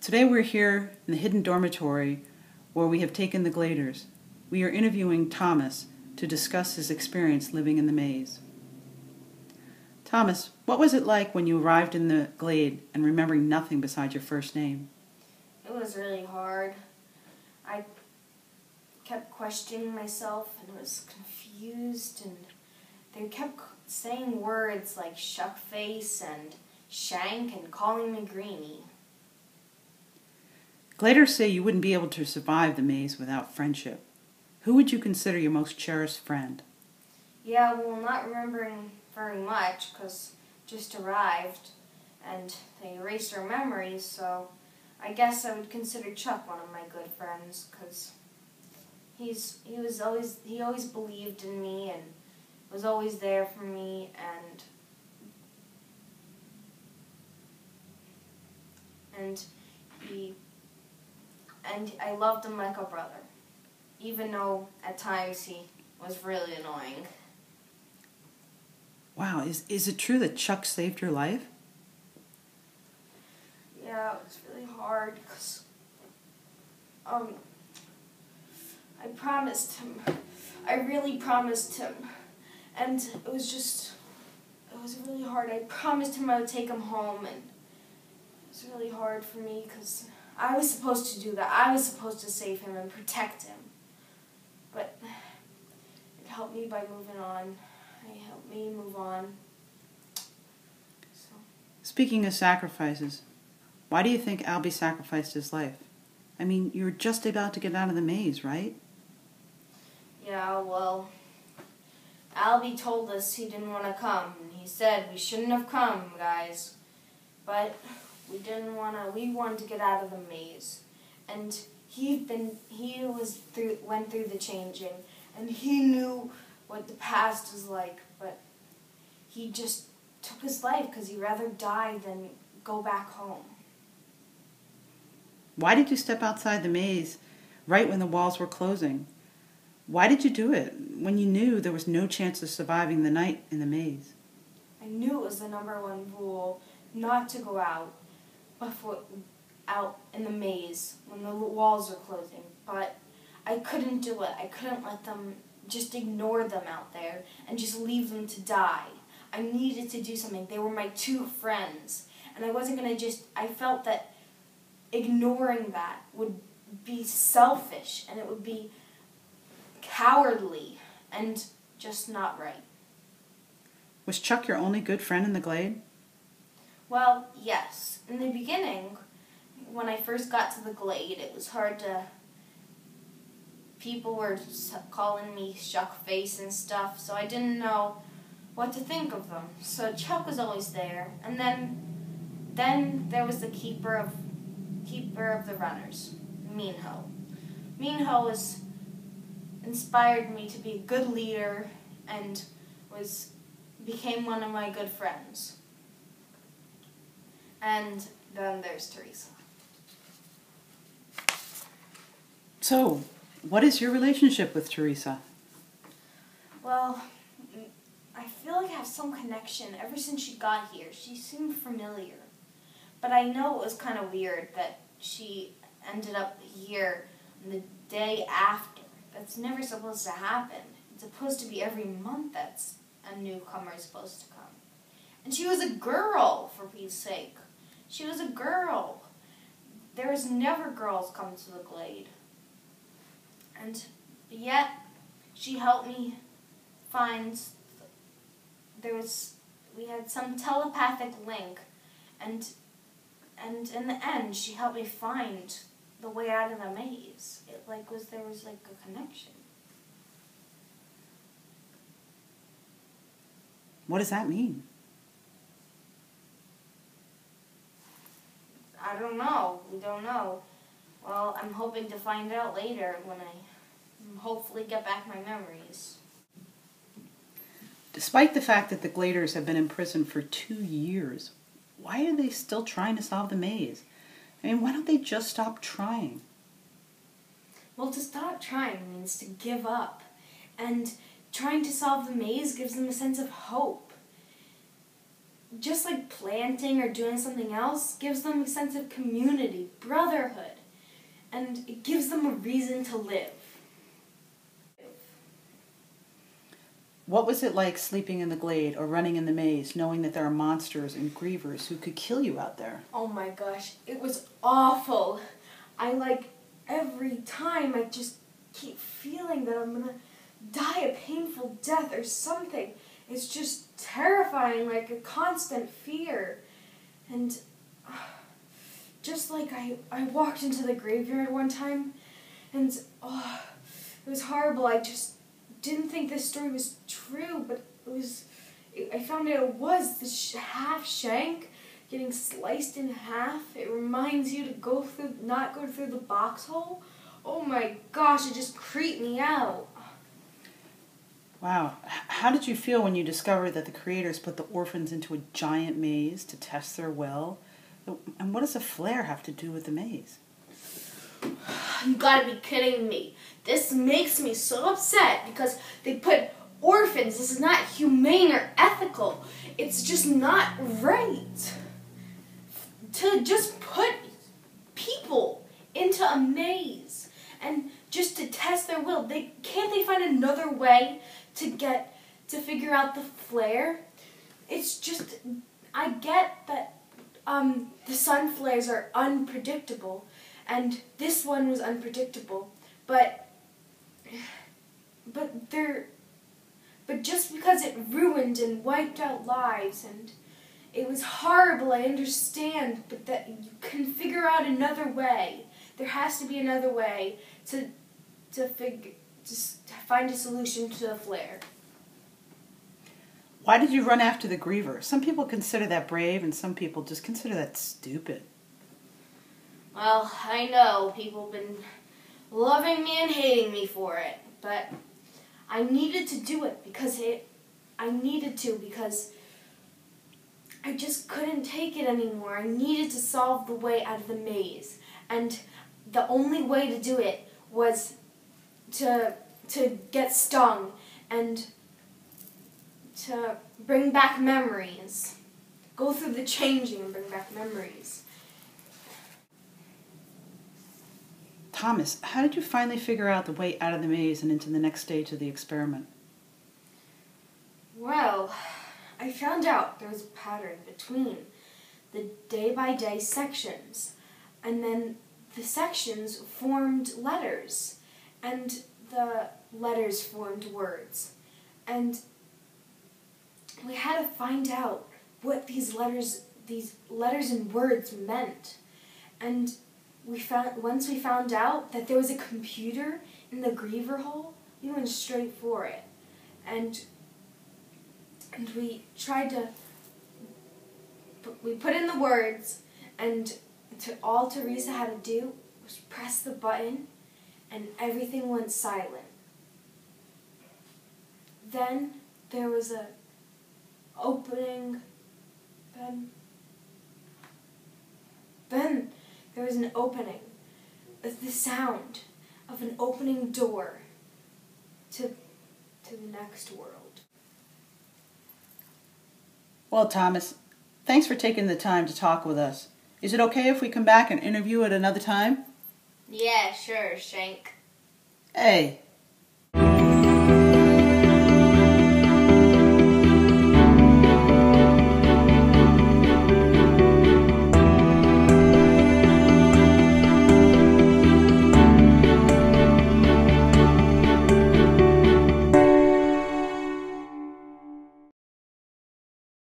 Today we're here in the hidden dormitory where we have taken the Gladers. We are interviewing Thomas to discuss his experience living in the maze. Thomas, what was it like when you arrived in the Glade and remembering nothing besides your first name? It was really hard. I kept questioning myself and was confused, and they kept saying words like shuckface and shank and calling me Greenie. Gladers say you wouldn't be able to survive the maze without friendship. Who would you consider your most cherished friend? Yeah, well, not remembering very much because just arrived and they erased our memories, so I guess I would consider Chuck one of my good friends because he always believed in me and was always there for me, and I loved him like a brother, even though at times he was really annoying. Wow, is it true that Chuck saved your life? Yeah, it was really hard because I really promised him, and it was really hard. I promised him I would take him home, and it was really hard for me because I was supposed to do that. I was supposed to save him and protect him, but it helped me by moving on. It helped me move on. So. Speaking of sacrifices, why do you think Albie sacrificed his life? I mean, you were just about to get out of the maze, right? Yeah, well, Albie told us he didn't want to come. He said we shouldn't have come, guys. But we wanted to get out of the maze. And went through the changing, and he knew what the past was like, but he just took his life because he'd rather die than go back home. Why did you step outside the maze right when the walls were closing? Why did you do it when you knew there was no chance of surviving the night in the maze? I knew it was the #1 rule not to go out in the maze when the walls were closing, but I couldn't do it. I couldn't let them just ignore them out there and just leave them to die. I needed to do something. They were my 2 friends, and I wasn't going to I felt that ignoring that would be selfish, and it would be cowardly, and just not right. Was Chuck your only good friend in the Glade? Well, yes. In the beginning, when I first got to the Glade, it was hard to... People were calling me shuckface and stuff, so I didn't know what to think of them. So Chuck was always there, and then there was the keeper of the runners, Minho. Minho inspired me to be a good leader and became one of my good friends. And then there's Teresa. So, what is your relationship with Teresa? Well, I feel like I have some connection ever since she got here. She seemed familiar. But I know it was kind of weird that she ended up here the day after. That's never supposed to happen. It's supposed to be every month that's a newcomer is supposed to come. And she was a girl, for Pete's sake. She was a girl. There was never girls come to the Glade. And yet, she helped me find... We had some telepathic link, and in the end, she helped me find the way out of the maze. There was a connection. What does that mean? I don't know. We don't know. Well, I'm hoping to find out later when I hopefully get back my memories. Despite the fact that the Gladers have been in prison for 2 years, why are they still trying to solve the maze? I mean, why don't they just stop trying? Well, to stop trying means to give up. And trying to solve the maze gives them a sense of hope. just like planting or doing something else gives them a sense of community, brotherhood, and it gives them a reason to live. What was it like sleeping in the glade or running in the maze, knowing that there are monsters and grievers who could kill you out there? Oh my gosh, it was awful. Every time I just keep feeling that I'm gonna die a painful death or something. It's just terrifying, like a constant fear. And just like I walked into the graveyard one time, and it was horrible. I just didn't think this story was true, but I found out it was the half shank getting sliced in half. It reminds you to not go through the box hole. Oh my gosh, it just creeped me out. Wow. How did you feel when you discovered that the creators put the orphans into a giant maze to test their will? And what does a flare have to do with the maze? You gotta be kidding me. This makes me so upset because they put orphans. This is not humane or ethical. It's just not right to just put people into a maze and just to test their will. Can't they find another way to figure out the flare? It's just, I get that the sun flares are unpredictable, and this one was unpredictable, but just because it ruined and wiped out lives and it was horrible, I understand, but that you can figure out another way. There has to be another way to find a solution to the flare. Why did you run after the griever? Some people consider that brave, and some people just consider that stupid. Well, I know people have been loving me and hating me for it, but I needed to do it because I just couldn't take it anymore. I needed to solve the way out of the maze, and the only way to do it was to get stung and to bring back memories. Go through the changing and bring back memories. Thomas, how did you finally figure out the way out of the maze and into the next stage of the experiment? Well, I found out there was a pattern between the day-by-day sections, and then the sections formed letters, and the letters formed words. And we had to find out what these letters and words meant. And once we found out that there was a computer in the griever hole, we went straight for it. And we put in the words, and all Teresa had to do was press the button, and everything went silent. Then there was a opening. Then there was an opening. The sound of an opening door to the next world. Well, Thomas, thanks for taking the time to talk with us. Is it okay if we come back and interview at another time? Yeah, sure, Shank. Hey,